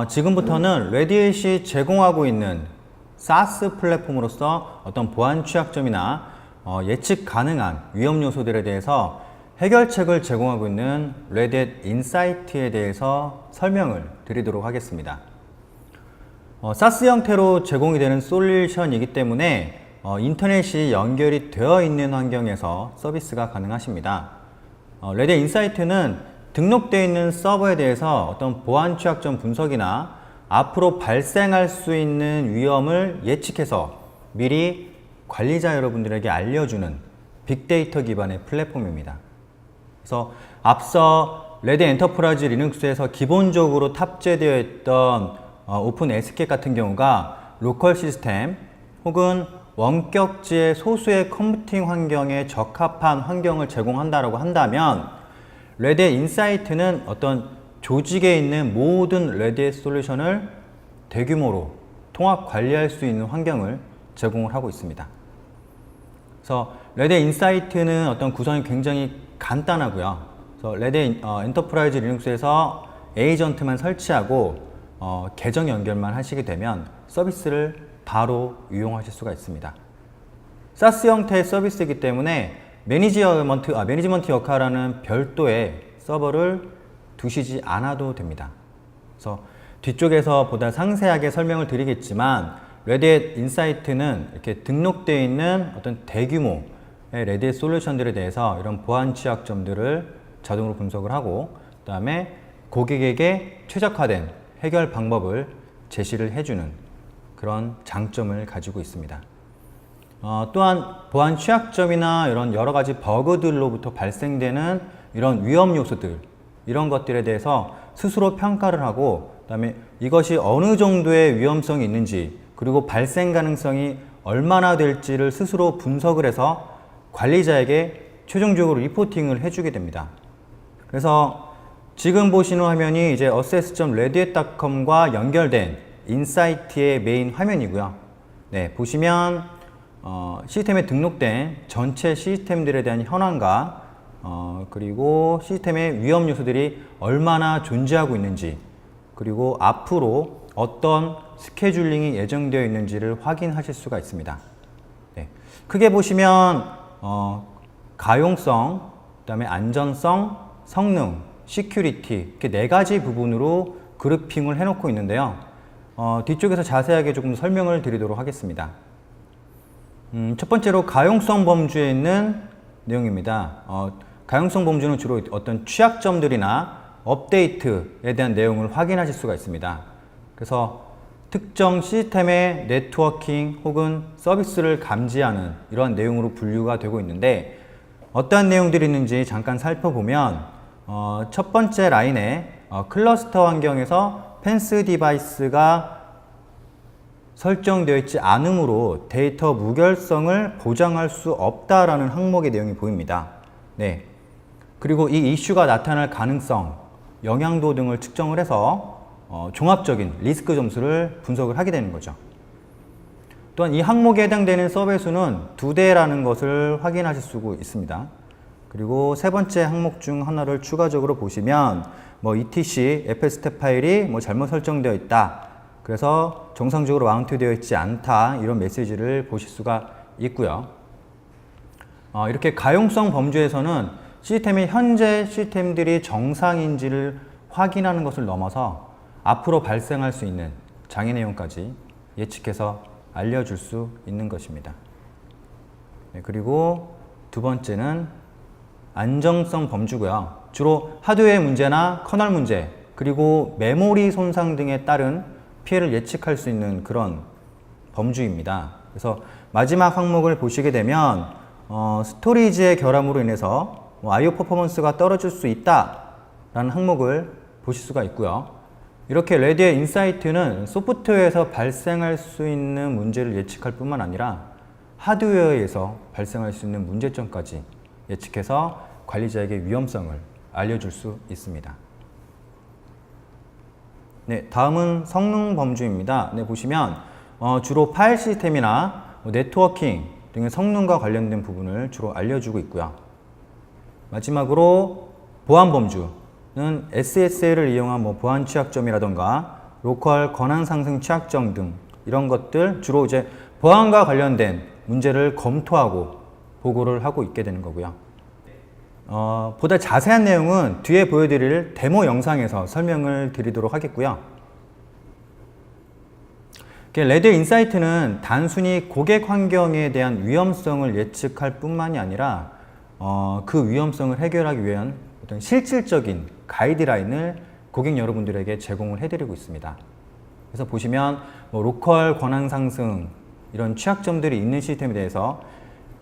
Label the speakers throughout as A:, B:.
A: 지금부터는 레딧이 제공하고 있는 SaaS 플랫폼으로서 어떤 보안 취약점이나 예측 가능한 위험 요소들에 대해서 해결책을 제공하고 있는 레딧 인사이트에 대해서 설명을 드리도록 하겠습니다. SaaS 형태로 제공이 되는 솔루션이기 때문에 인터넷이 연결이 되어 있는 환경에서 서비스가 가능하십니다. 레딧 인사이트는 등록되어 있는 서버에 대해서 어떤 보안 취약점 분석이나 앞으로 발생할 수 있는 위험을 예측해서 미리 관리자 여러분들에게 알려주는 빅데이터 기반의 플랫폼입니다. 그래서 앞서 레딧 엔터프라이즈 리눅스에서 기본적으로 탑재되어 있던 오픈 SK 같은 경우가 로컬 시스템 혹은 원격지의 소수의 컴퓨팅 환경에 적합한 환경을 제공한다고 한다면 레딧 인사이트는 어떤 조직에 있는 모든 레딧 솔루션을 대규모로 통합 관리할 수 있는 환경을 제공을 하고 있습니다. 그래서 레딧 인사이트는 어떤 구성이 굉장히 간단하고요. 그래서 레딧 엔터프라이즈 리눅스에서 에이전트만 설치하고 계정 연결만 하시게 되면 서비스를 바로 이용하실 수가 있습니다. SaaS 형태의 서비스이기 때문에 매니지먼트 역할하는 별도의 서버를 두시지 않아도 됩니다. 그래서 뒤쪽에서 보다 상세하게 설명을 드리겠지만 레딧 인사이트는 이렇게 등록되어 있는 어떤 대규모의 레딧 솔루션들에 대해서 이런 보안 취약점들을 자동으로 분석을 하고 그 다음에 고객에게 최적화된 해결 방법을 제시를 해주는 그런 장점을 가지고 있습니다. 또한 보안 취약점이나 이런 여러 가지 버그들로부터 발생되는 이런 위험 요소들 이런 것들에 대해서 스스로 평가를 하고 그 다음에 이것이 어느 정도의 위험성이 있는지 그리고 발생 가능성이 얼마나 될지를 스스로 분석을 해서 관리자에게 최종적으로 리포팅을 해주게 됩니다. 그래서 지금 보시는 화면이 이제 assess.reddit.com과 연결된 인사이트의 메인 화면이고요. 네, 보시면 시스템에 등록된 전체 시스템들에 대한 현황과 그리고 시스템의 위험 요소들이 얼마나 존재하고 있는지 그리고 앞으로 어떤 스케줄링이 예정되어 있는지를 확인하실 수가 있습니다. 네, 크게 보시면 가용성, 그 다음에 안전성, 성능, 시큐리티 이렇게 네 가지 부분으로 그룹핑을 해놓고 있는데요. 뒤쪽에서 자세하게 조금 설명을 드리도록 하겠습니다. 첫 번째로 가용성 범주에 있는 내용입니다. 가용성 범주는 주로 어떤 취약점들이나 업데이트에 대한 내용을 확인하실 수가 있습니다. 그래서 특정 시스템의 네트워킹 혹은 서비스를 감지하는 이러한 내용으로 분류가 되고 있는데 어떠한 내용들이 있는지 잠깐 살펴보면 첫 번째 라인에 클러스터 환경에서 펜스 디바이스가 설정되어 있지 않으므로 데이터 무결성을 보장할 수 없다라는 항목의 내용이 보입니다. 네. 그리고 이 이슈가 나타날 가능성, 영향도 등을 측정을 해서 종합적인 리스크 점수를 분석을 하게 되는 거죠. 또한 이 항목에 해당되는 서버의 수는 2대라는 것을 확인하실 수 있습니다. 그리고 세 번째 항목 중 하나를 추가적으로 보시면 etc fstat 파일이 잘못 설정되어 있다. 그래서 정상적으로 마운트되어 있지 않다. 이런 메시지를 보실 수가 있고요. 이렇게 가용성 범주에서는 시스템의 현재 시스템들이 정상인지를 확인하는 것을 넘어서 앞으로 발생할 수 있는 장애 내용까지 예측해서 알려줄 수 있는 것입니다. 네, 그리고 두 번째는 안정성 범주고요. 주로 하드웨어 문제나 커널 문제, 그리고 메모리 손상 등에 따른 피해를 예측할 수 있는 그런 범주입니다. 그래서 마지막 항목을 보시게 되면 스토리지의 결함으로 인해서 I/O 퍼포먼스가 떨어질 수 있다라는 항목을 보실 수가 있고요. 이렇게 레딧 인사이트는 소프트웨어에서 발생할 수 있는 문제를 예측할 뿐만 아니라 하드웨어에서 발생할 수 있는 문제점까지 예측해서 관리자에게 위험성을 알려줄 수 있습니다. 네, 다음은 성능 범주입니다. 네, 보시면 주로 파일 시스템이나 네트워킹 등의 성능과 관련된 부분을 주로 알려주고 있고요. 마지막으로 보안 범주는 SSL을 이용한 보안 취약점이라던가 로컬 권한 상승 취약점 등 이런 것들 주로 이제 보안과 관련된 문제를 검토하고 보고를 하고 있게 되는 거고요. 보다 자세한 내용은 뒤에 보여드릴 데모 영상에서 설명을 드리도록 하겠고요. 레드 인사이트는 단순히 고객 환경에 대한 위험성을 예측할 뿐만이 아니라 그 위험성을 해결하기 위한 어떤 실질적인 가이드라인을 고객 여러분들에게 제공을 해드리고 있습니다. 그래서 보시면 로컬 권한 상승 이런 취약점들이 있는 시스템에 대해서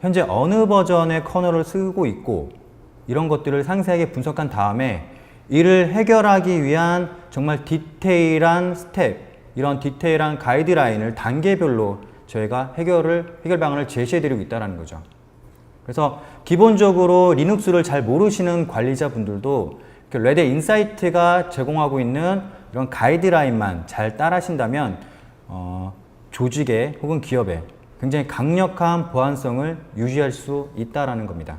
A: 현재 어느 버전의 커널을 쓰고 있고 이런 것들을 상세하게 분석한 다음에 이를 해결하기 위한 정말 디테일한 스텝, 이런 디테일한 가이드라인을 단계별로 저희가 해결 방안을 제시해드리고 있다는 거죠. 그래서 기본적으로 리눅스를 잘 모르시는 관리자분들도 레드 인사이트가 제공하고 있는 이런 가이드라인만 잘 따라하신다면 조직에 혹은 기업에 굉장히 강력한 보안성을 유지할 수 있다는 겁니다.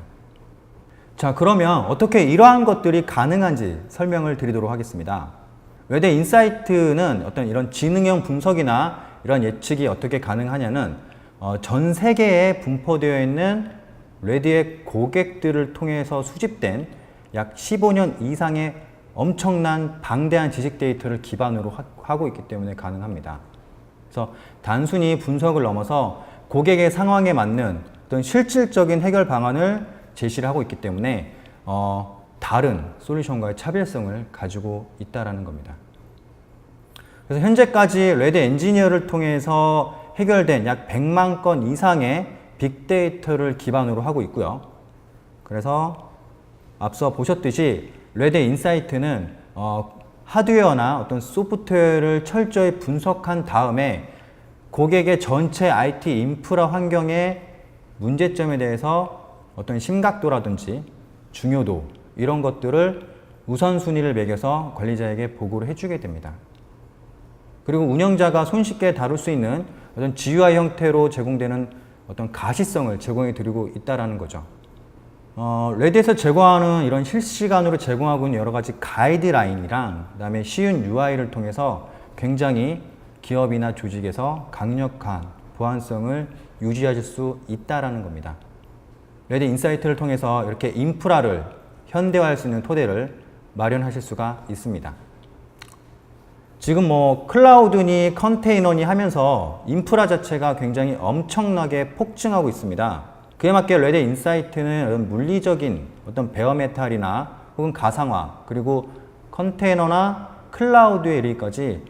A: 자, 그러면 어떻게 이러한 것들이 가능한지 설명을 드리도록 하겠습니다. 레드 인사이트는 어떤 이런 지능형 분석이나 이런 예측이 어떻게 가능하냐는 전 세계에 분포되어 있는 레드의 고객들을 통해서 수집된 약 15년 이상의 엄청난 방대한 지식 데이터를 기반으로 하고 있기 때문에 가능합니다. 그래서 단순히 분석을 넘어서 고객의 상황에 맞는 어떤 실질적인 해결 방안을 제시를 하고 있기 때문에 다른 솔루션과의 차별성을 가지고 있다는 겁니다. 그래서 현재까지 레드 엔지니어를 통해서 해결된 약 100만 건 이상의 빅데이터를 기반으로 하고 있고요. 그래서 앞서 보셨듯이 레드 인사이트는 하드웨어나 어떤 소프트웨어를 철저히 분석한 다음에 고객의 전체 IT 인프라 환경의 문제점에 대해서 어떤 심각도라든지 중요도 이런 것들을 우선순위를 매겨서 관리자에게 보고를 해주게 됩니다. 그리고 운영자가 손쉽게 다룰 수 있는 어떤 GUI 형태로 제공되는 어떤 가시성을 제공해 드리고 있다는 거죠. 레드에서 제공하는 이런 실시간으로 제공하고 있는 여러 가지 가이드라인이랑 그다음에 쉬운 UI를 통해서 굉장히 기업이나 조직에서 강력한 보안성을 유지하실 수 있다는 겁니다. 레드 인사이트를 통해서 이렇게 인프라를 현대화할 수 있는 토대를 마련하실 수가 있습니다. 지금 클라우드니 컨테이너니 하면서 인프라 자체가 굉장히 엄청나게 폭증하고 있습니다. 그에 맞게 레드 인사이트는 물리적인 어떤 베어메탈이나 혹은 가상화 그리고 컨테이너나 클라우드에 이르기까지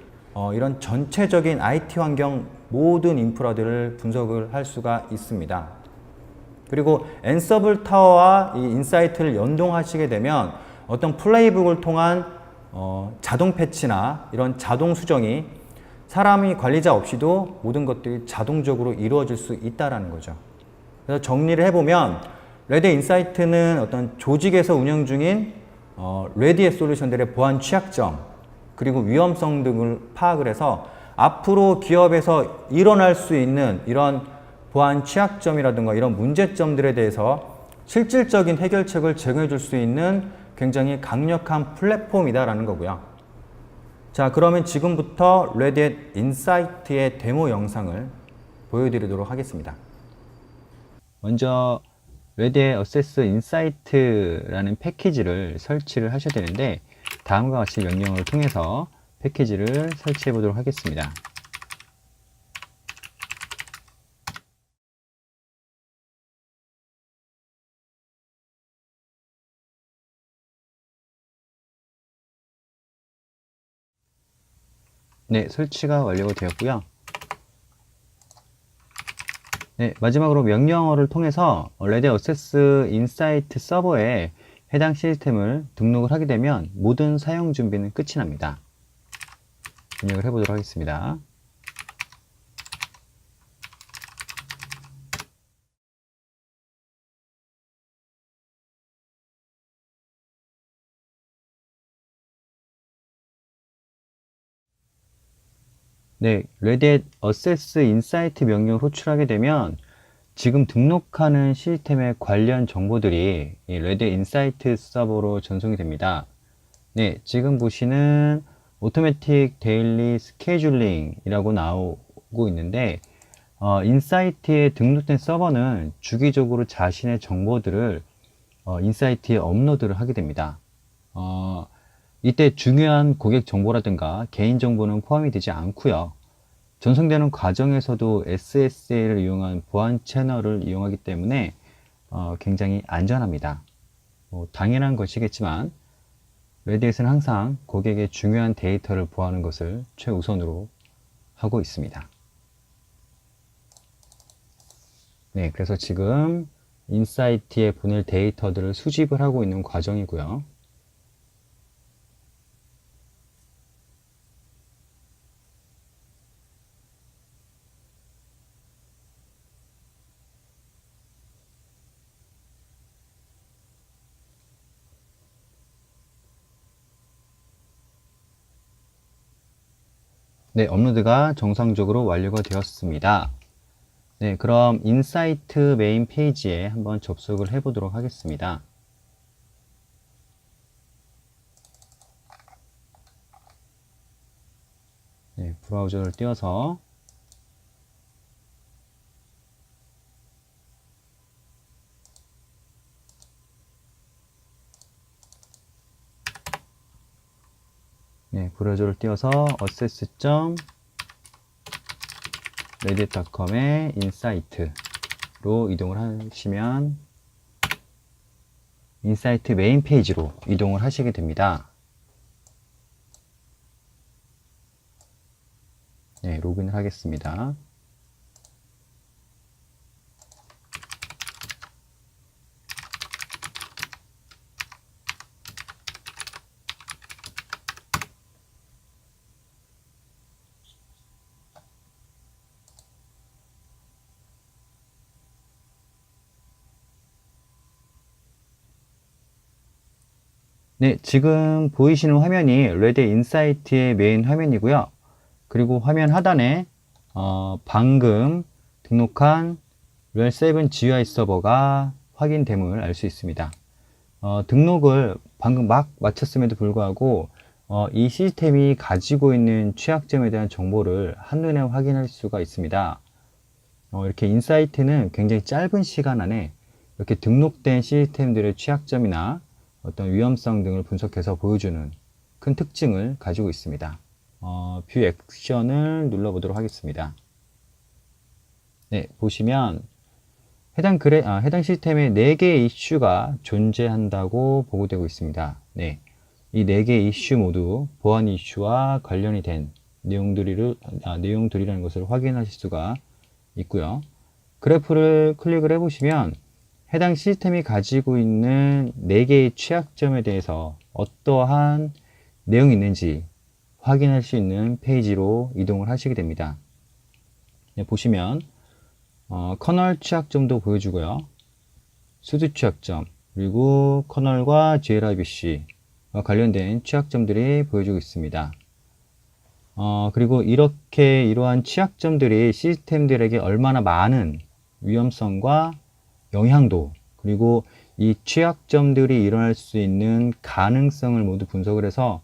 A: 이런 전체적인 IT 환경 모든 인프라들을 분석을 할 수가 있습니다. 그리고 앤서블 타워와 이 인사이트를 연동하시게 되면 어떤 플레이북을 통한 자동 패치나 이런 자동 수정이 사람이 관리자 없이도 모든 것들이 자동적으로 이루어질 수 있다는 거죠. 그래서 정리를 해보면 레드 인사이트는 어떤 조직에서 운영 중인 레드의 솔루션들의 보안 취약점 그리고 위험성 등을 파악을 해서 앞으로 기업에서 일어날 수 있는 이런 보안 취약점이라든가 이런 문제점들에 대해서 실질적인 해결책을 제공해 줄 수 있는 굉장히 강력한 플랫폼이다라는 거고요. 자, 그러면 지금부터 레드 인사이트의 데모 영상을 보여드리도록 하겠습니다. 먼저 레드 어세스 인사이트라는 패키지를 설치를 하셔야 되는데 다음과 같이 명령어를 통해서 패키지를 설치해 보도록 하겠습니다. 네, 설치가 완료가 되었고요. 네, 마지막으로 명령어를 통해서 레드 어세스 인사이트 서버에 해당 시스템을 등록을 하게 되면 모든 사용 준비는 끝이 납니다. 입력을 해보도록 하겠습니다. 네, 레드 어세스 인사이트 명령을 호출하게 되면 지금 등록하는 시스템의 관련 정보들이 이 레드 인사이트 서버로 전송이 됩니다. 네, 지금 보시는 오토매틱 데일리 스케줄링이라고 나오고 있는데, 인사이트에 등록된 서버는 주기적으로 자신의 정보들을 인사이트에 업로드를 하게 됩니다. 이때 중요한 고객 정보라든가 개인 정보는 포함이 되지 않고요. 전송되는 과정에서도 SSL을 이용한 보안 채널을 이용하기 때문에 굉장히 안전합니다. 당연한 것이겠지만 레딧은 항상 고객의 중요한 데이터를 보호하는 것을 최우선으로 하고 있습니다. 네, 그래서 지금 인사이트에 보낼 데이터들을 수집을 하고 있는 과정이고요. 네, 업로드가 정상적으로 완료가 되었습니다. 네, 그럼 인사이트 메인 페이지에 한번 접속을 해 보도록 하겠습니다. 네, 브라우저를 띄워서 access.reddit.com의 인사이트로 이동을 하시면 인사이트 메인 페이지로 이동을 하시게 됩니다. 네, 로그인을 하겠습니다. 네, 지금 보이시는 화면이 레딧 인사이트의 메인 화면이고요. 그리고 화면 하단에 방금 등록한 렐7 GUI 서버가 확인됨을 알 수 있습니다. 등록을 방금 막 마쳤음에도 불구하고 이 시스템이 가지고 있는 취약점에 대한 정보를 한눈에 확인할 수가 있습니다. 이렇게 인사이트는 굉장히 짧은 시간 안에 이렇게 등록된 시스템들의 취약점이나 어떤 위험성 등을 분석해서 보여주는 큰 특징을 가지고 있습니다. 뷰 액션을 눌러보도록 하겠습니다. 네, 보시면 해당 시스템에 4개의 이슈가 존재한다고 보고되고 있습니다. 네, 이 4개의 이슈 모두 보안 이슈와 관련이 된 내용들이라는 것을 확인하실 수가 있고요. 그래프를 클릭을 해보시면 해당 시스템이 가지고 있는 4개의 취약점에 대해서 어떠한 내용이 있는지 확인할 수 있는 페이지로 이동을 하시게 됩니다. 네, 보시면 커널 취약점도 보여주고요. 수드 취약점, 그리고 커널과 JRIBC와 관련된 취약점들이 보여주고 있습니다. 그리고 이러한 취약점들이 시스템들에게 얼마나 많은 위험성과 영향도, 그리고 이 취약점들이 일어날 수 있는 가능성을 모두 분석을 해서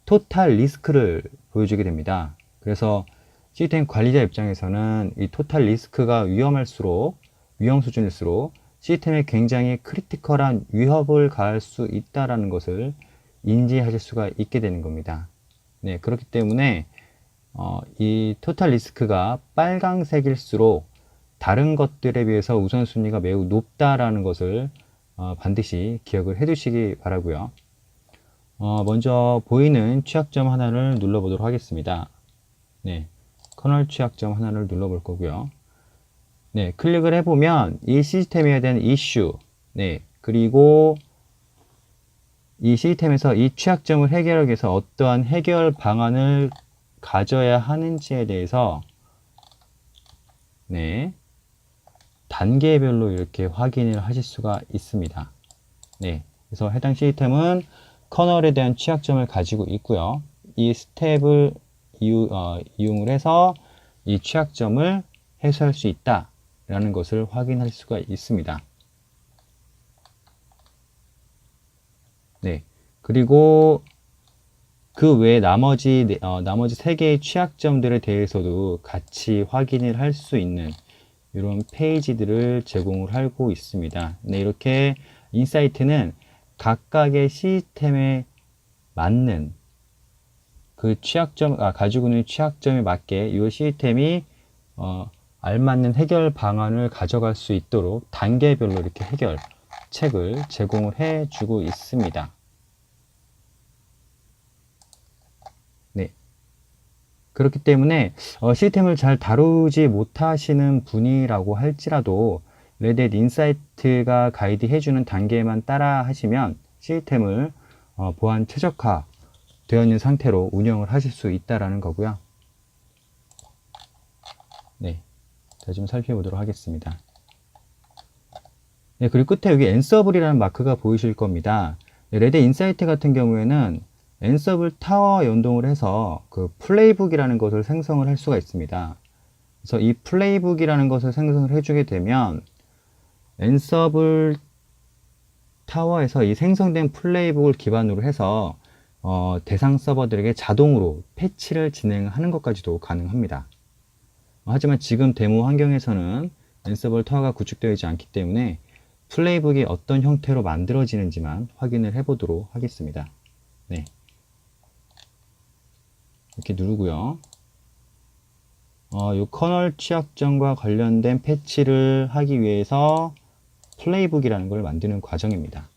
A: 토탈 리스크를 보여주게 됩니다. 그래서 시스템 관리자 입장에서는 이 토탈 리스크가 위험 수준일수록 시스템에 굉장히 크리티컬한 위협을 가할 수 있다는 것을 인지하실 수가 있게 되는 겁니다. 네, 그렇기 때문에 이 토탈 리스크가 빨강색일수록 다른 것들에 비해서 우선순위가 매우 높다라는 것을 반드시 기억을 해 두시기 바라고요. 먼저 보이는 취약점 하나를 눌러보도록 하겠습니다. 네, 커널 취약점 하나를 눌러볼 거고요. 네, 클릭을 해보면 이 시스템에 대한 이슈, 네, 그리고 이 시스템에서 이 취약점을 해결하기 위해서 어떠한 해결 방안을 가져야 하는지에 대해서 네, 단계별로 이렇게 확인을 하실 수가 있습니다. 네, 그래서 해당 시스템은 커널에 대한 취약점을 가지고 있고요. 이 스텝을 이용을 해서 이 취약점을 해소할 수 있다라는 것을 확인할 수가 있습니다. 네, 그리고 그 외에 나머지 나머지 세 개의 취약점들에 대해서도 같이 확인을 할 수 있는 이런 페이지들을 제공을 하고 있습니다. 네, 이렇게 인사이트는 각각의 시스템에 맞는 그 가지고 있는 취약점에 맞게 이 시스템이 알맞는 해결 방안을 가져갈 수 있도록 단계별로 이렇게 해결책을 제공을 해주고 있습니다. 네. 그렇기 때문에 시스템을 잘 다루지 못하시는 분이라고 할지라도 레드햇 인사이트가 가이드해주는 단계만 따라 하시면 시스템을 보안 최적화 되어 있는 상태로 운영을 하실 수 있다라는 거고요. 네, 좀 살펴보도록 하겠습니다. 네, 그리고 끝에 여기 앤서블이라는 마크가 보이실 겁니다. 네, 레드햇 인사이트 같은 경우에는 앤서블 타워 연동을 해서 그 플레이북이라는 것을 생성을 할 수가 있습니다. 그래서 이 플레이북이라는 것을 생성을 해주게 되면 앤서블 타워에서 이 생성된 플레이북을 기반으로 해서 대상 서버들에게 자동으로 패치를 진행하는 것까지도 가능합니다. 하지만 지금 데모 환경에서는 앤서블 타워가 구축되어 있지 않기 때문에 플레이북이 어떤 형태로 만들어지는지만 확인을 해 보도록 하겠습니다. 네. 이렇게 누르고요. 이 커널 취약점과 관련된 패치를 하기 위해서 플레이북이라는 걸 만드는 과정입니다.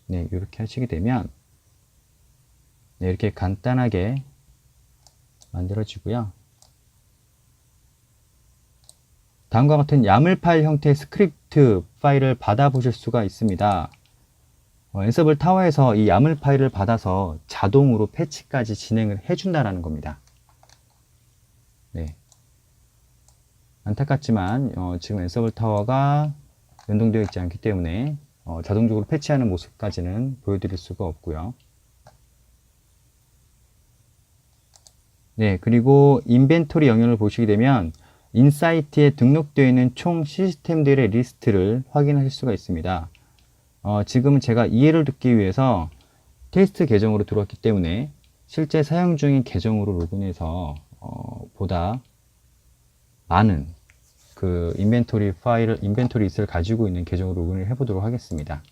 A: 네, 이렇게 하시게 되면 네, 이렇게 간단하게 만들어지고요. 다음과 같은 야물 파일 형태의 스크립트 파일을 받아보실 수가 있습니다. 앤서블 타워에서 이 야물 파일을 받아서 자동으로 패치까지 진행을 해준다는 겁니다. 네. 안타깝지만 지금 앤서블 타워가 연동되어 있지 않기 때문에 자동적으로 패치하는 모습까지는 보여드릴 수가 없고요. 네, 그리고 인벤토리 영역을 보시게 되면 인사이트에 등록되어 있는 총 시스템들의 리스트를 확인하실 수가 있습니다. 지금은 제가 이해를 돕기 위해서 테스트 계정으로 들어왔기 때문에 실제 사용 중인 계정으로 로그인해서 보다 많은 그 인벤토리 리스트를 가지고 있는 계정으로 로그인을 해보도록 하겠습니다.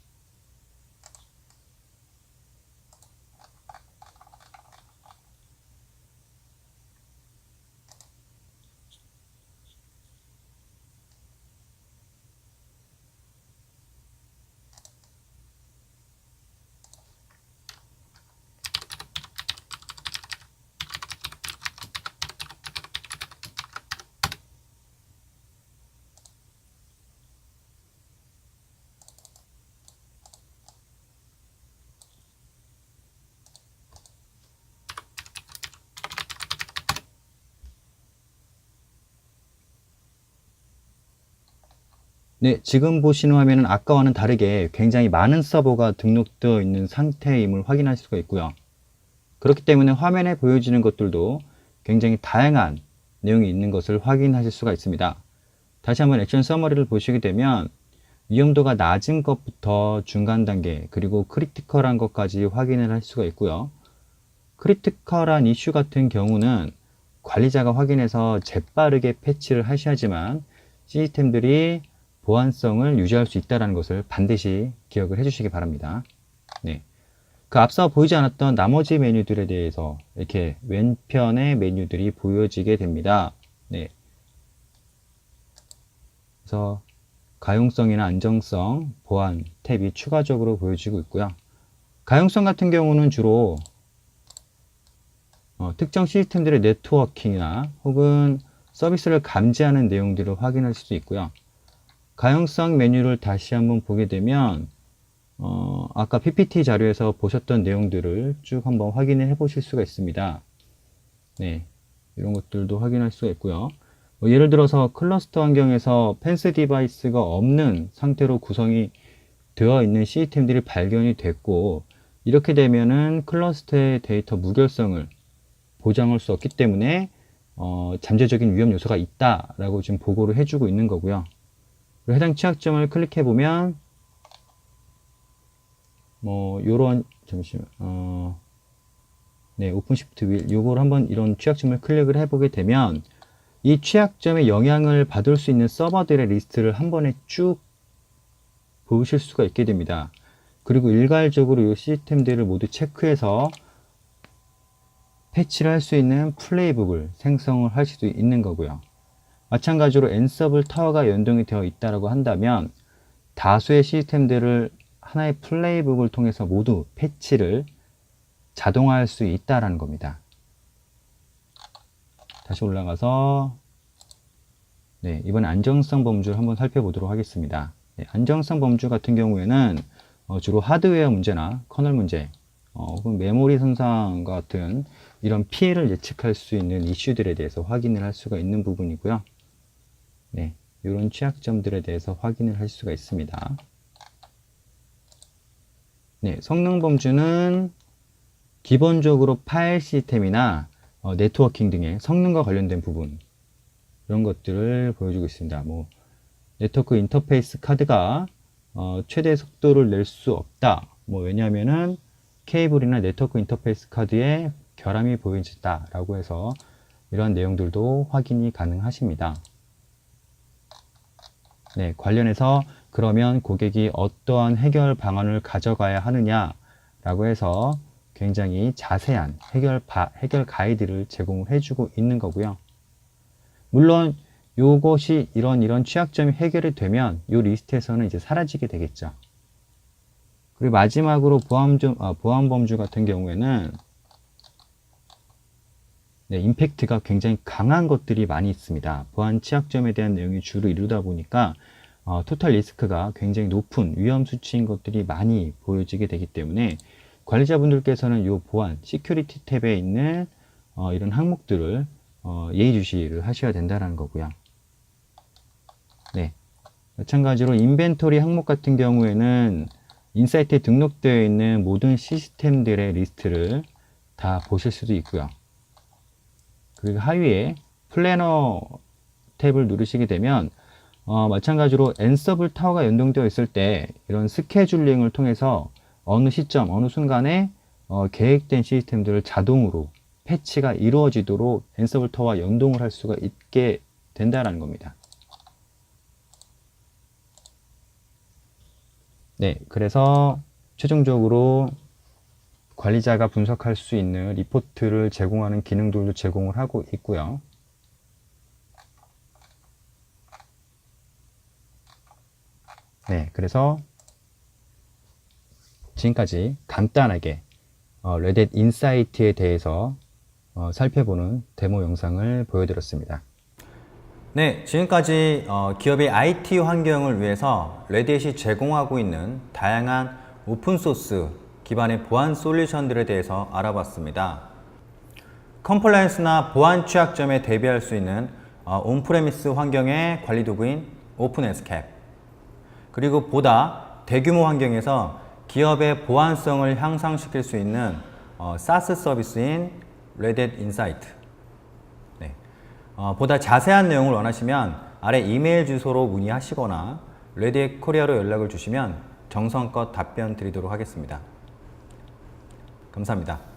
A: 네, 지금 보시는 화면은 아까와는 다르게 굉장히 많은 서버가 등록되어 있는 상태임을 확인할 수가 있고요. 그렇기 때문에 화면에 보여지는 것들도 굉장히 다양한 내용이 있는 것을 확인하실 수가 있습니다. 다시 한번 액션 서머리를 보시게 되면 위험도가 낮은 것부터 중간 단계 그리고 크리티컬한 것까지 확인을 할 수가 있고요. 크리티컬한 이슈 같은 경우는 관리자가 확인해서 재빠르게 패치를 하셔야지만 시스템들이 보안성을 유지할 수 있다는 것을 반드시 기억을 해주시기 바랍니다. 네. 그 앞서 보이지 않았던 나머지 메뉴들에 대해서 이렇게 왼편의 메뉴들이 보여지게 됩니다. 네. 그래서 가용성이나 안정성, 보안 탭이 추가적으로 보여지고 있고요. 가용성 같은 경우는 주로 특정 시스템들의 네트워킹이나 혹은 서비스를 감지하는 내용들을 확인할 수도 있고요. 가용성 메뉴를 다시 한번 보게 되면 아까 PPT 자료에서 보셨던 내용들을 쭉 한번 확인을 해 보실 수가 있습니다. 네, 이런 것들도 확인할 수가 있고요. 예를 들어서 클러스터 환경에서 펜스 디바이스가 없는 상태로 구성이 되어 있는 시스템들이 발견이 됐고, 이렇게 되면은 클러스터의 데이터 무결성을 보장할 수 없기 때문에 잠재적인 위험 요소가 있다라고 지금 보고를 해주고 있는 거고요. 그리고 해당 취약점을 클릭해 보면 뭐 요런 잠시만 네, 오픈 시프트 윌 요걸 한번 이런 취약점을 클릭을 해보게 되면 이 취약점에 영향을 받을 수 있는 서버들의 리스트를 한 번에 쭉 보실 수가 있게 됩니다. 그리고 일괄적으로 이 시스템들을 모두 체크해서 패치를 할 수 있는 플레이북을 생성을 할 수도 있는 거고요. 마찬가지로 엔서블 타워가 연동이 되어 있다고 한다면 다수의 시스템들을 하나의 플레이북을 통해서 모두 패치를 자동화할 수 있다는 겁니다. 다시 올라가서 네, 이번 안정성 범주를 한번 살펴보도록 하겠습니다. 네, 안정성 범주 같은 경우에는 주로 하드웨어 문제나 커널 문제, 혹은 메모리 손상 같은 이런 피해를 예측할 수 있는 이슈들에 대해서 확인을 할 수가 있는 부분이고요. 네, 이런 취약점들에 대해서 확인을 할 수가 있습니다. 네, 성능 범주는 기본적으로 파일 시스템이나 네트워킹 등의 성능과 관련된 부분 이런 것들을 보여주고 있습니다. 뭐 네트워크 인터페이스 카드가 최대 속도를 낼 수 없다. 뭐 왜냐하면은 케이블이나 네트워크 인터페이스 카드에 결함이 보여진다 라고 해서 이러한 내용들도 확인이 가능하십니다. 네, 관련해서 그러면 고객이 어떠한 해결 방안을 가져가야 하느냐 라고 해서 굉장히 자세한 해결 가이드를 제공을 해주고 있는 거고요. 물론 요것이 이런 취약점이 해결이 되면 이 리스트에서는 이제 사라지게 되겠죠. 그리고 마지막으로 보안 범주 같은 경우에는 네, 임팩트가 굉장히 강한 것들이 많이 있습니다. 보안 취약점에 대한 내용이 주로 이루다 보니까 토탈 리스크가 굉장히 높은 위험 수치인 것들이 많이 보여지게 되기 때문에 관리자분들께서는 이 보안, 시큐리티 탭에 있는 이런 항목들을 예의주시를 하셔야 된다는 거고요. 네, 마찬가지로 인벤토리 항목 같은 경우에는 인사이트에 등록되어 있는 모든 시스템들의 리스트를 다 보실 수도 있고요. 그리고 하위에 플래너 탭을 누르시게 되면 마찬가지로 엔서블 타워가 연동되어 있을 때 이런 스케줄링을 통해서 어느 시점, 어느 순간에 계획된 시스템들을 자동으로 패치가 이루어지도록 엔서블 타워와 연동을 할 수가 있게 된다는 겁니다. 네, 그래서 최종적으로 관리자가 분석할 수 있는 리포트를 제공하는 기능들도 제공을 하고 있고요. 네, 그래서 지금까지 간단하게 레딧 인사이트에 대해서 살펴보는 데모 영상을 보여드렸습니다. 네, 지금까지 기업의 IT 환경을 위해서 레딧이 제공하고 있는 다양한 오픈소스 기반의 보안 솔루션들에 대해서 알아봤습니다. 컴플라이언스나 보안 취약점에 대비할 수 있는 온프레미스 환경의 관리 도구인 오픈에스캡, 그리고 보다 대규모 환경에서 기업의 보안성을 향상시킬 수 있는 SaaS 서비스인 레딧 인사이트. 네. 보다 자세한 내용을 원하시면 아래 이메일 주소로 문의하시거나 레딧 코리아로 연락을 주시면 정성껏 답변 드리도록 하겠습니다. 감사합니다.